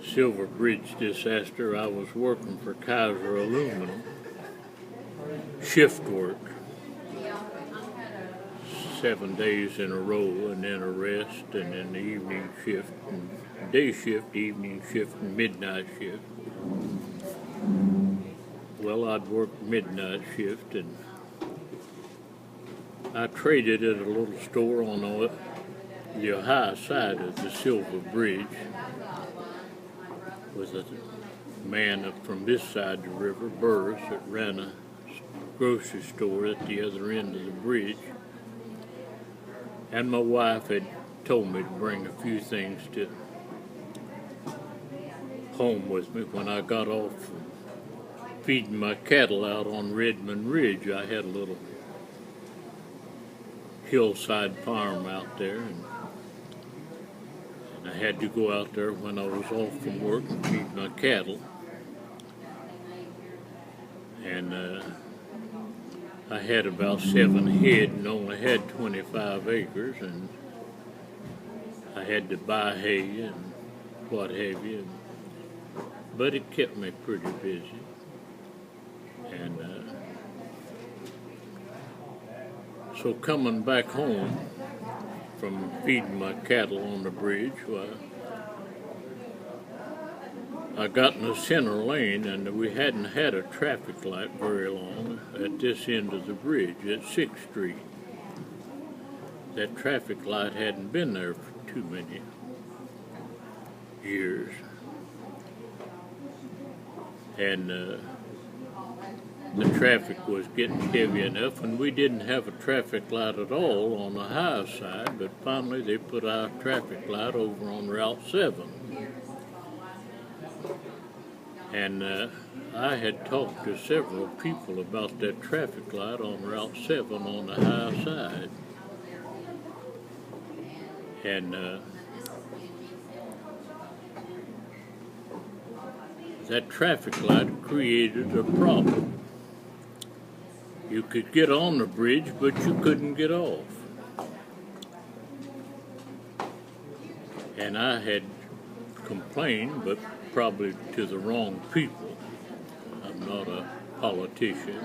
Silver Bridge disaster, I was working for Kaiser Aluminum, shift work, 7 days in a row, and then a rest, and then the evening shift, and day shift, evening shift, and midnight shift. Well, I'd work midnight shift, and I traded at a little store on the high side of the Silver Bridge with a man from this side of the river, Burris, that ran a grocery store at the other end of the bridge. And my wife had told me to bring a few things to home with me when I got off feeding my cattle out on Redmond Ridge. I had a little hillside farm out there, and I had to go out there when I was off from work and feed my cattle. And I had about 7 head and only had 25 acres, and I had to buy hay and what have you. But it kept me pretty busy. And so coming back home from feeding my cattle on the bridge, well, I got in the center lane, and we hadn't had a traffic light very long at this end of the bridge at 6th Street. That traffic light hadn't been there for too many years. And the traffic was getting heavy enough, and we didn't have a traffic light at all on the high side, but finally they put our traffic light over on Route 7. And I had talked to several people about that traffic light on Route 7 on the high side. And that traffic light created a problem. You could get on the bridge, but you couldn't get off. And I had complained, but probably to the wrong people. I'm not a politician,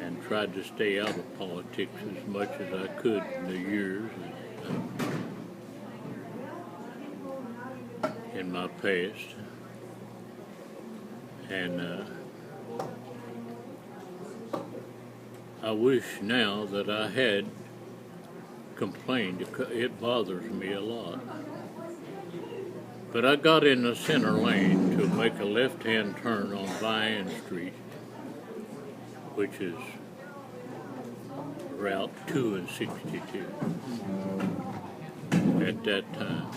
and tried to stay out of politics as much as I could in the years in my past. And I wish now that I had complained. It bothers me a lot. But I got in the center lane to make a left-hand turn on Vine Street, which is Route 2 and 62 at that time.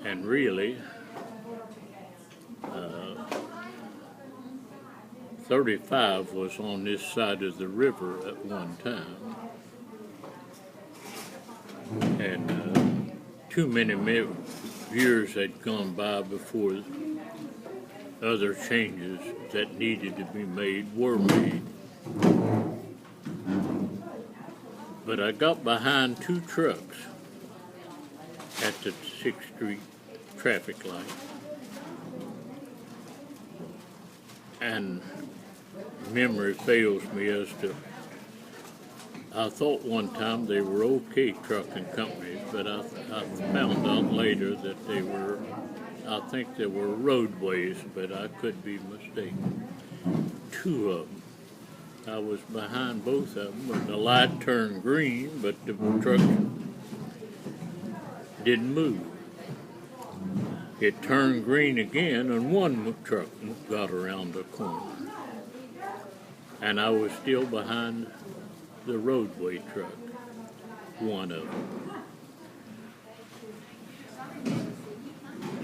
And really, 35 was on this side of the river at one time. And too many years had gone by before other changes that needed to be made were made. But I got behind 2 trucks at the 6th Street traffic light. And memory fails me as to, I thought one time they were okay trucking companies, but I found out later that they were, I think they were roadways, but I could be mistaken. 2 of them. I was behind both of them, and the light turned green, but the truck didn't move. It turned green again, and one truck got around the corner. And I was still behind the roadway truck, one of them.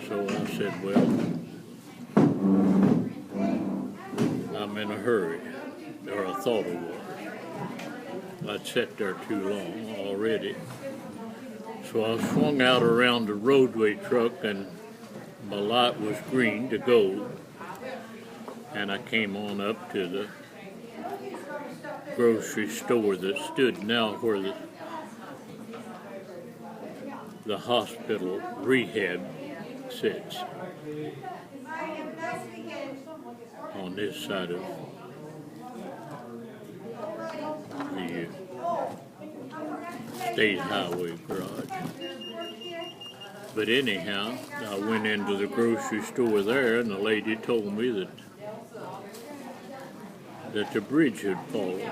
So I said, well, I'm in a hurry, or I thought I was. I'd sat there too long already. So I swung out around the roadway truck, and my light was green to go. And I came on up to the grocery store that stood now where the the hospital rehab sits on this side of the state highway garage. But anyhow, I went into the grocery store there, and the lady told me that the bridge had fallen.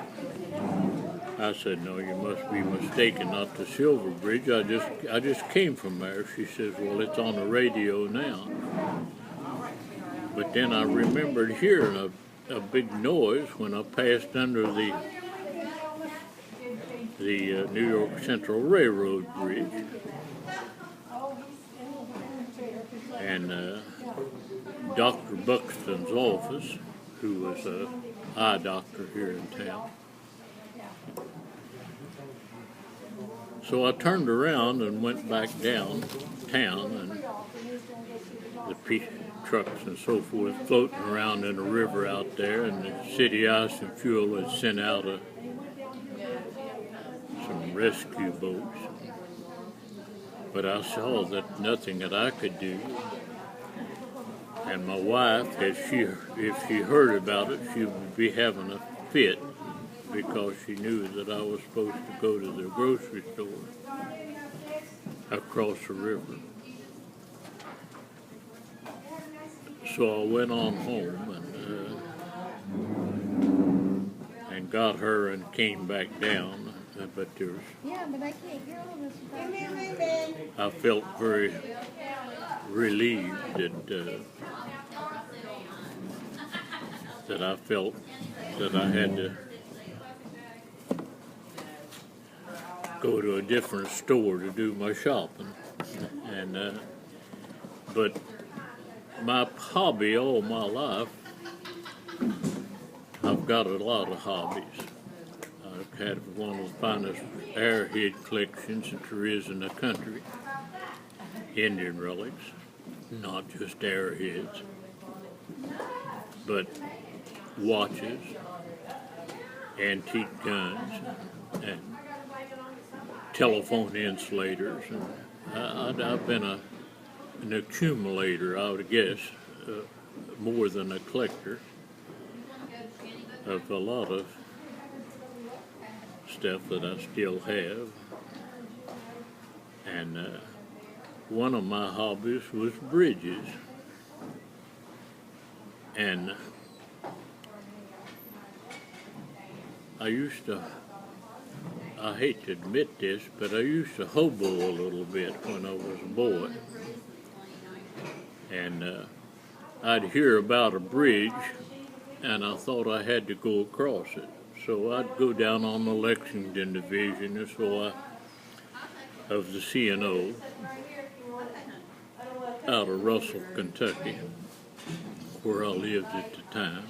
I said, "No, you must be mistaken, not the Silver Bridge. I just came from there." She says, "Well, it's on the radio now." But then I remembered hearing a big noise when I passed under the New York Central Railroad Bridge. And Dr. Buxton's office, who was an eye doctor here in town. So I turned around and went back downtown, and the trucks and so forth floating around in the river out there, and the city ice and fuel had sent out some rescue boats. But I saw that nothing that I could do. And my wife, if she heard about it, she would be having a fit, because she knew that I was supposed to go to the grocery store across the river. So I went on home and got her and came back down. But there was, I felt very relieved that I felt that I had to go to a different store to do my shopping. And but my hobby all my life, I've got a lot of hobbies. I've had one of the finest airhead collections that there is in the country. Indian relics, not just airheads, but watches, antique guns, and telephone insulators. And I've been an accumulator, I would guess, more than a collector of a lot of stuff that I still have. And one of my hobbies was bridges. And I hate to admit this, but I used to hobo a little bit when I was a boy. And I'd hear about a bridge, and I thought I had to go across it. So I'd go down on the Lexington division of the CNO out of Russell, Kentucky, where I lived at the time.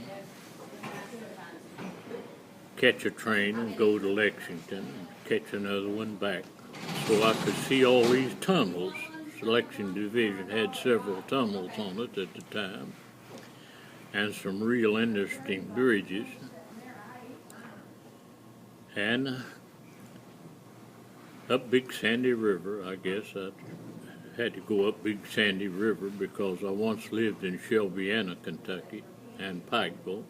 Catch a train and go to Lexington and catch another one back. So I could see all these tunnels. The Lexington division had several tunnels on it at the time, and some real interesting bridges. And up Big Sandy River, I guess I had to go up Big Sandy River because I once lived in Shelbyana, Kentucky, and Pikeville.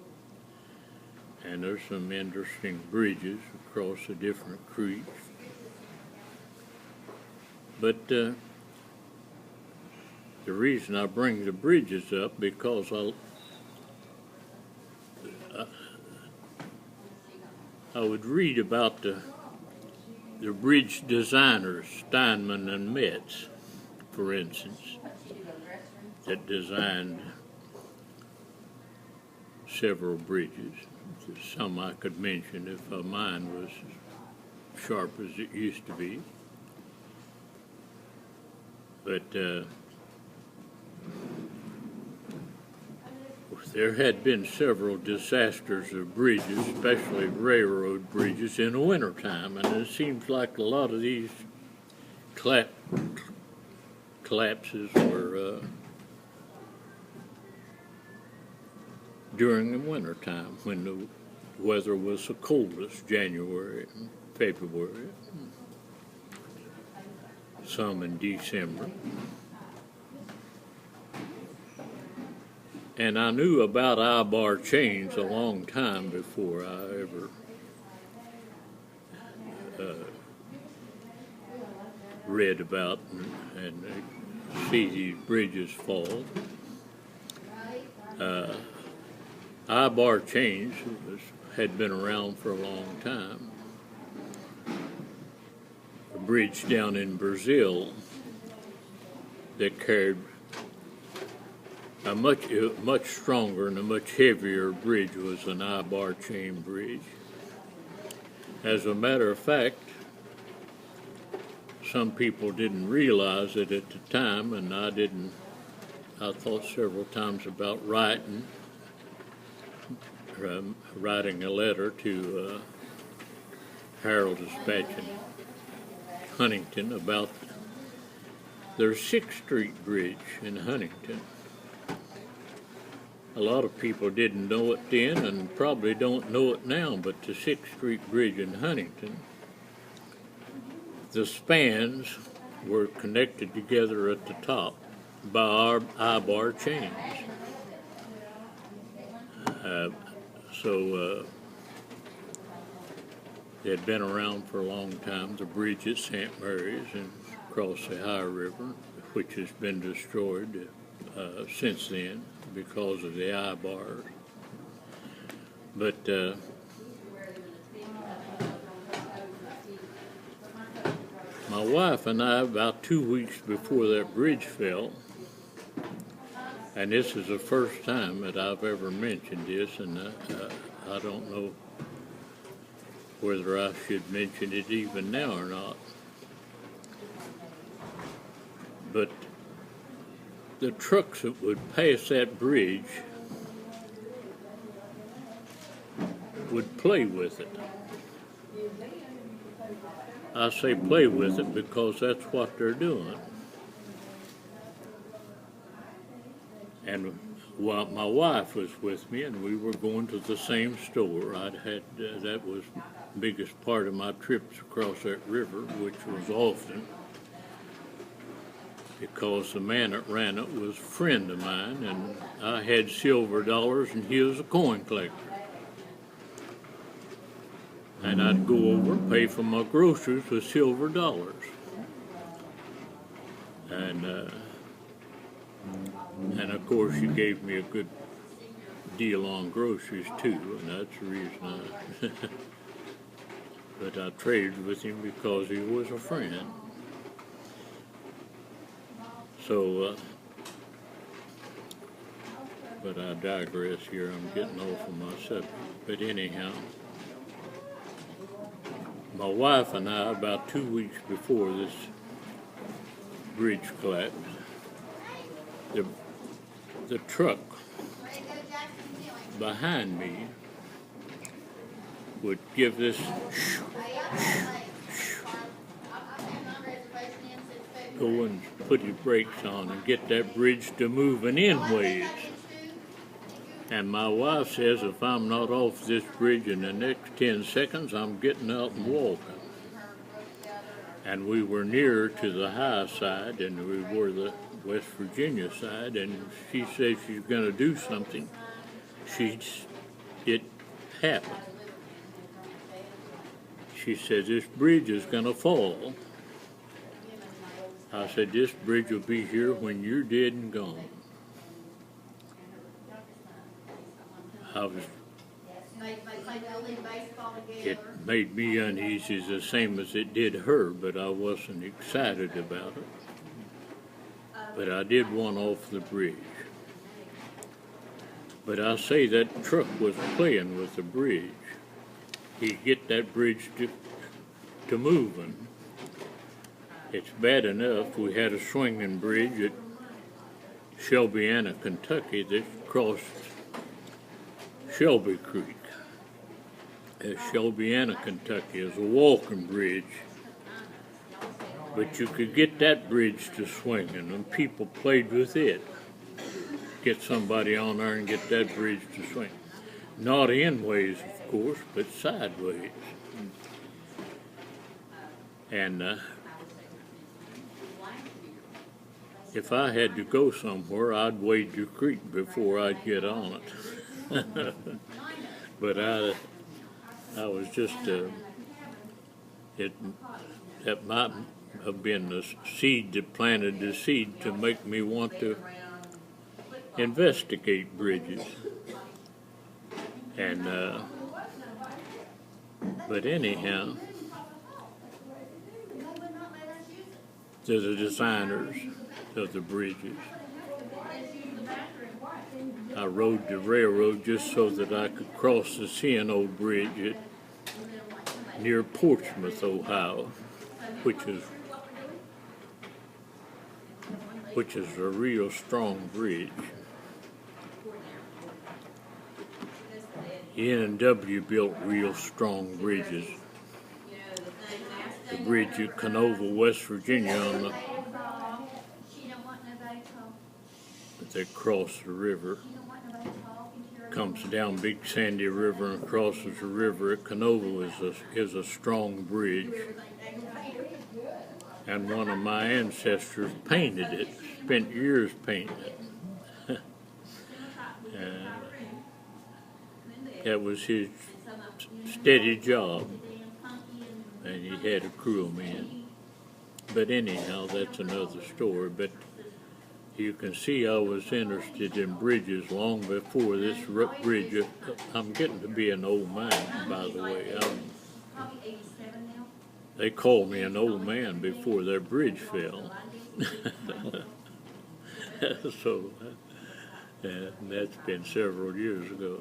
And there's some interesting bridges across the different creeks. But the reason I bring the bridges up, because I would read about the bridge designers, Steinman and Metz, for instance, that designed several bridges. Some I could mention if my mind was as sharp as it used to be. But there had been several disasters of bridges, especially railroad bridges, in the wintertime, and it seems like a lot of these collapses were during the wintertime when the weather was the coldest, January and February. some in December. And I knew about I-bar chains a long time before I ever read about and see these bridges fall. I-bar chains had been around for a long time. A bridge down in Brazil that carried a much stronger and a much heavier bridge was an I-bar chain bridge. As a matter of fact, some people didn't realize it at the time, and I didn't. I thought several times about writing a letter to Herald Dispatch in Huntington about their 6th Street Bridge in Huntington. A lot of people didn't know it then and probably don't know it now, but the 6th Street Bridge in Huntington, the spans were connected together at the top by our I-bar chains. So it had been around for a long time, the bridge at St. Mary's and across the High River, which has been destroyed since then because of the I-bars. But my wife and I, about 2 weeks before that bridge fell, and this is the first time that I've ever mentioned this, and I don't know whether I should mention it even now or not. But the trucks that would pass that bridge would play with it. I say play with it because that's what they're doing. And while my wife was with me, and we were going to the same store, that was the biggest part of my trips across that river, which was often, because the man that ran it was a friend of mine, and I had silver dollars and he was a coin collector. And I'd go over and pay for my groceries with silver dollars. And of course he gave me a good deal on groceries too, and that's the reason but I traded with him because he was a friend. So, but I digress here, I'm getting off of my subject. But anyhow, my wife and I, about 2 weeks before this bridge collapsed, the truck behind me would give this go and put your brakes on and get that bridge to moving in ways. And my wife says if I'm not off this bridge in the next 10 seconds, I'm getting out and walking. And we were nearer to the high side and we were the West Virginia side, and she says she's going to do something. It happened. She said, this bridge is going to fall. I said, this bridge will be here when you're dead and gone. It made me uneasy the same as it did her, but I wasn't excited about it. But I did want off the bridge. But I say that truck was playing with the bridge. He'd get that bridge to moving. It's bad enough we had a swinging bridge at Shelbyana, Kentucky that crossed Shelby Creek. Shelbyana, Kentucky is a walking bridge. But you could get that bridge to swinging, and people played with it. Get somebody on there and get that bridge to swing. Not in ways, of course, but sideways. And if I had to go somewhere, I'd wade the creek before I'd get on it. But I was just, that might have been the seed that planted the seed to make me want to investigate bridges. And, but anyhow, to the designers of the bridges, I rode the railroad just so that I could cross the C&O Bridge near Portsmouth, Ohio, which is a real strong bridge. N&W built real strong bridges. The bridge at Canova, West Virginia, that crosses the river, comes down Big Sandy River and crosses the river at Canova is a strong bridge. And one of my ancestors painted it, spent years painting it. That was his steady job, and he had a crew of men. But anyhow, that's another story. But you can see I was interested in bridges long before this bridge. I'm getting to be an old man, by the way. They called me an old man before their bridge fell. So that's been several years ago.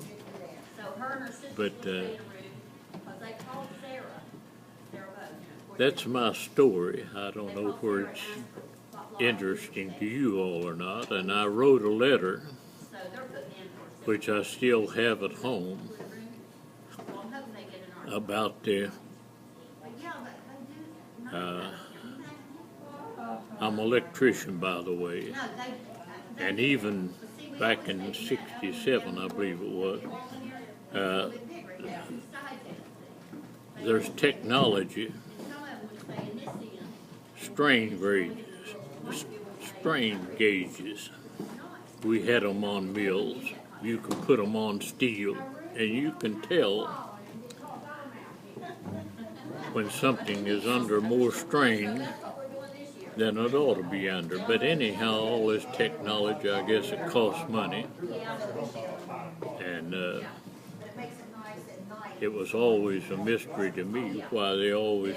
But that's my story. I don't know where it's interesting to you all or not. And I wrote a letter, which I still have at home, about the I'm an electrician, by the way, and even back in '67, I believe it was, there's technology, strain gauges. We had them on mills. You can put them on steel, and you can tell when something is under more strain than it ought to be under. But anyhow, all this technology, I guess it costs money. And it was always a mystery to me why they always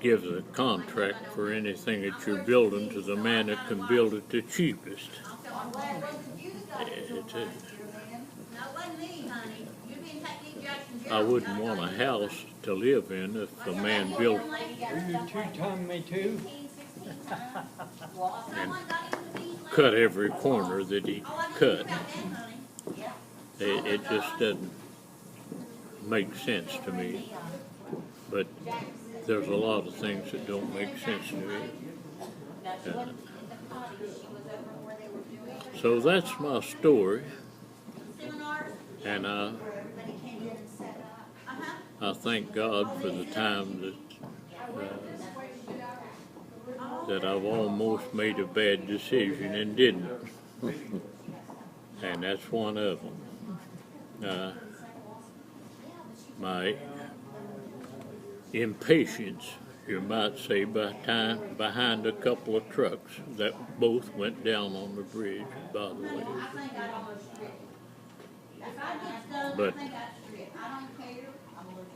give the contract for anything that you're building to the man that can build it the cheapest. I wouldn't want a house to live in if a man built. You two-tongue me too. And cut every corner that he cut. It just doesn't make sense to me. But there's a lot of things that don't make sense to me. So that's my story. And I thank God for the time that I've almost made a bad decision and didn't. And that's one of them. My impatience, you might say, behind a couple of trucks that both went down on the bridge, by the way. But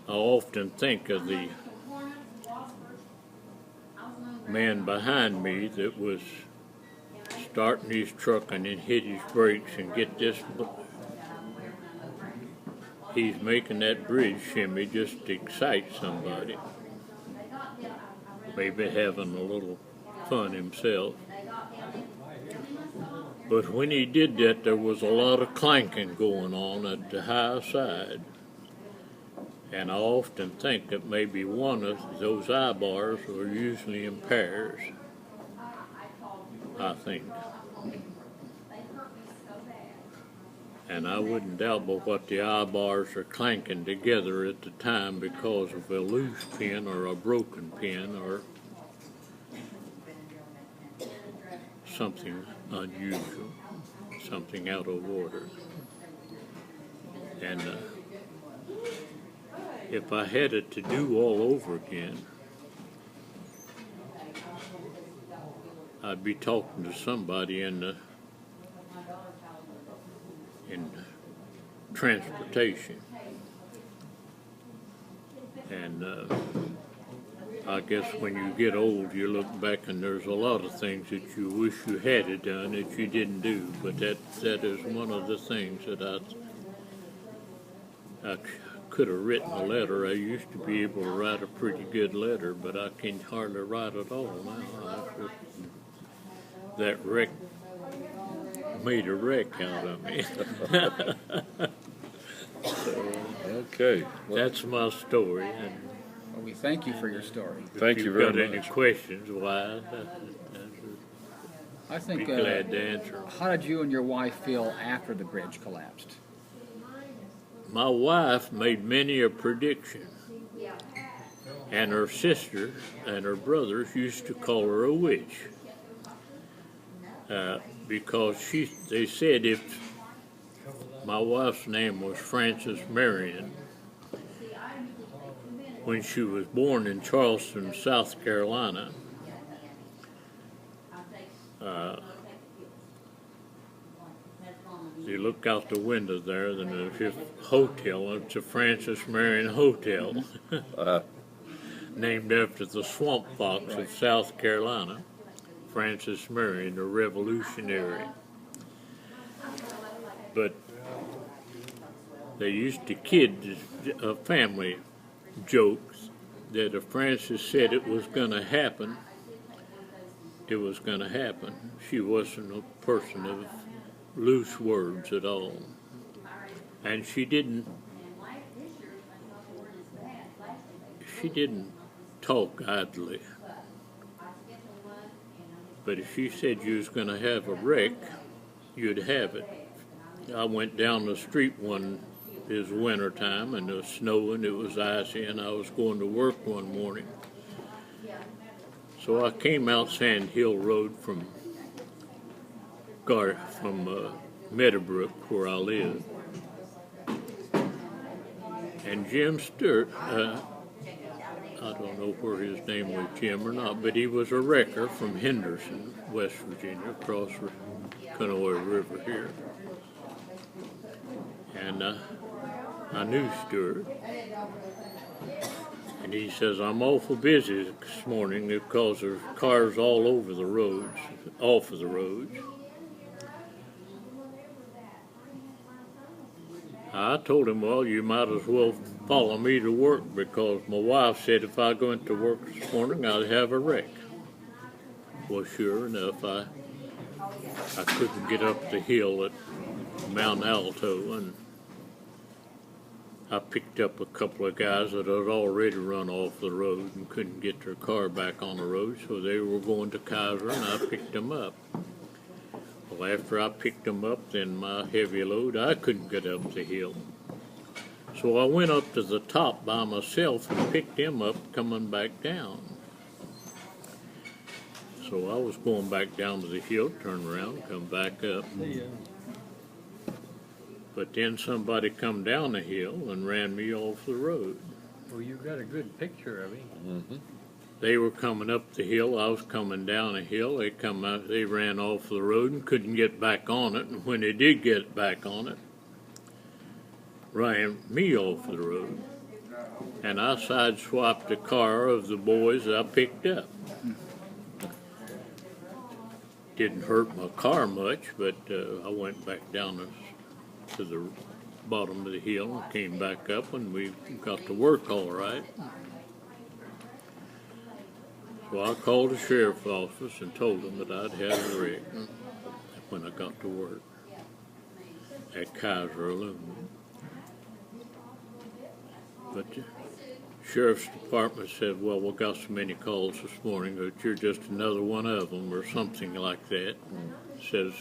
I often think of the man behind me that was starting his truck and then hit his brakes and get this. He's making that bridge shimmy just to excite somebody. Maybe having a little fun himself. But when he did that, there was a lot of clanking going on at the high side. And I often think that maybe one of those eye bars are usually in pairs. I think. And I wouldn't doubt but what the eye bars are clanking together at the time because of a loose pin or a broken pin or something unusual, something out of order. And if I had it to do all over again, I'd be talking to somebody in transportation. And I guess when you get old, you look back and there's a lot of things that you wish you had it done that you didn't do. But that is one of the things that I could have written a letter. I used to be able to write a pretty good letter, but I can hardly write at all now. That wreck made a wreck out of me. Okay. Well, that's my story. And Well, we thank you for your story. thank you very if you've got much. any questions, why, I I'd think, be glad to answer. how did you and your wife feel after the bridge collapsed? My wife made many a prediction, and her sister and her brothers used to call her a witch, because they said if my wife's name was Frances Marion. When she was born in Charleston, South Carolina, you look out the window there, and there's this hotel. It's a Frances Marion Hotel, named after the swamp fox of South Carolina, Frances Marion, the Revolutionary. But they used to kid a family jokes that if Frances said it was going to happen, it was going to happen. She wasn't a person of loose words at all. And she didn't talk idly. But if she said you was going to have a wreck, you'd have it. I went down the street it was winter time, and it was snowing, it was icy, and I was going to work one morning. So I came out Sand Hill Road from Meadowbrook, where I live. And Jim Stewart, I don't know where his name was, Jim or not, but he was a wrecker from Henderson, West Virginia, across the Kanawha River here. And I knew Stewart, and he says, I'm awful busy this morning because there's cars all over the roads, off of the roads. I told him, well, you might as well follow me to work, because my wife said if I went to work this morning, I'd have a wreck. Well, sure enough, I couldn't get up the hill at Mount Alto, and I picked up a couple of guys that had already run off the road and couldn't get their car back on the road, so they were going to Kaiser, and I picked them up. Well, after I picked them up, then my heavy load, I couldn't get up the hill. So I went up to the top by myself and picked him up coming back down. So I was going back down to the hill, turn around, come back up. But then somebody come down the hill and ran me off the road. Well, you got a good picture of him. Mm-hmm. They were coming up the hill, I was coming down a hill. They ran off the road and couldn't get back on it. And when they did get back on it, ran me off the road. And I sideswiped the car of the boys I picked up. Didn't hurt my car much, but I went back down to the bottom of the hill and came back up, and we got to work all right. So I called the sheriff's office and told them that I'd had a wreck when I got to work at Kaiser Aluminum. But the sheriff's department said, well, we got so many calls this morning that you're just another one of them, or something like that. Says,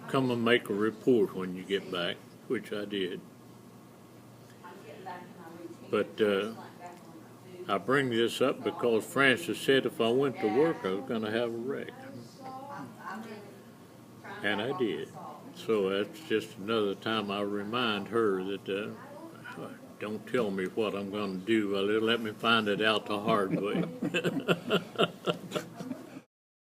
come and make a report when you get back, which I did. But I bring this up because Frances said if I went to work, I was going to have a wreck. And I did. So that's just another time I remind her that don't tell me what I'm going to do. Let me find it out the hard way.